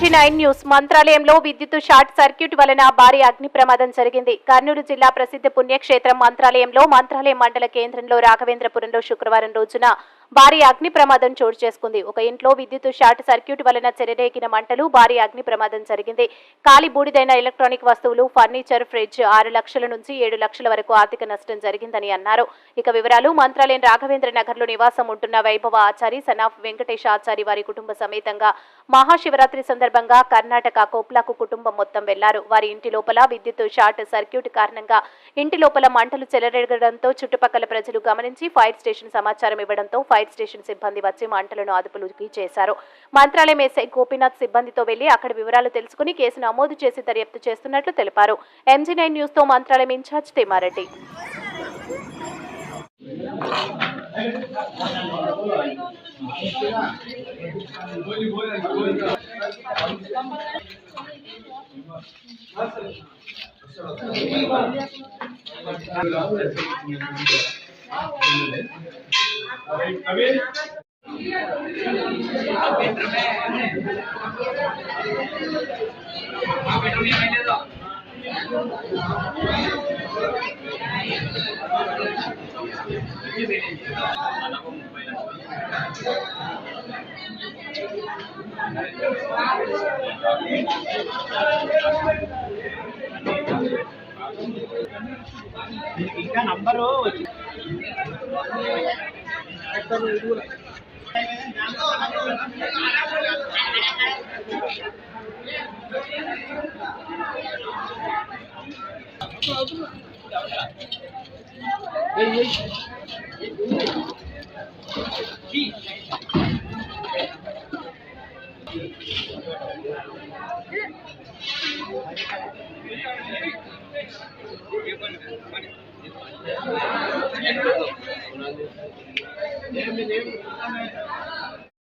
MG9 news. మంత్రాలయంలో విద్యుత్ short circuit వలన భారీ అగ్ని ప్రమాదం జరిగింది. కర్నూలు జిల్లా ప్రసిద్ధ పుణ్యక్షేత్రం మంత్రాలయంలో మంత్రాలయం మండల కేంద్రంలో రాఘవేంద్రపురంలో శుక్రవారం రోజున భారీ అగ్ని ప్రమాదం చోటు చేసుకుంది. ఒక ఇంట్లో విద్యుత్ షార్ట్ సర్క్యూట్ వలన చెలరేగిన మంటలు భారీ అగ్ని ప్రమాదం జరిగింది. కాలి బూడిదైన ఎలక్ట్రానిక్ వస్తువులు, ఫర్నిచర్, ఫ్రిడ్జ్ 6 లక్షల నుంచి 7 లక్షల వరకు ఆర్థిక నష్టం జరిగిందని అన్నారు. ఇక వివరాలు. మంత్రాలయం రాఘవేంద్ర నగర్లో నివాసం ఉంటున్న వైభవ ఆచారి సనాఫ్ వెంకటేష్ ఆచారి వారి కుటుంబ సమేతంగా మహాశివరాత్రి సందర్భంగా కర్ణాటక కోప్లాకు కుటుంబం మొత్తం వెళ్లారు. వారి ఇంటి లోపల విద్యుత్ షార్ట్ సర్క్యూట్ కారణంగా ఇంటి లోపల మంటలు చెలరేగడంతో చుట్టుపక్కల ప్రజలు గమనించి ఫైర్ స్టేషన్ సమాచారం ఇవ్వడంతో ఫైర్ స్టేషన్ సిబ్బంది వచ్చి మంటలను అదుపులోకి చేశారు. మంత్రాలయం ఎస్ఐ గోపీనాథ్ సిబ్బందితో వెళ్లి అక్కడ వివరాలు తెలుసుకుని కేసు నమోదు చేసి దర్యాప్తు చేస్తున్నట్లు తెలిపారు. MG9 న్యూస్ తో మంత్రాలయం ఇన్ఛార్జ్ తిమ్మారెడ్డి. ఇంకా నంబరు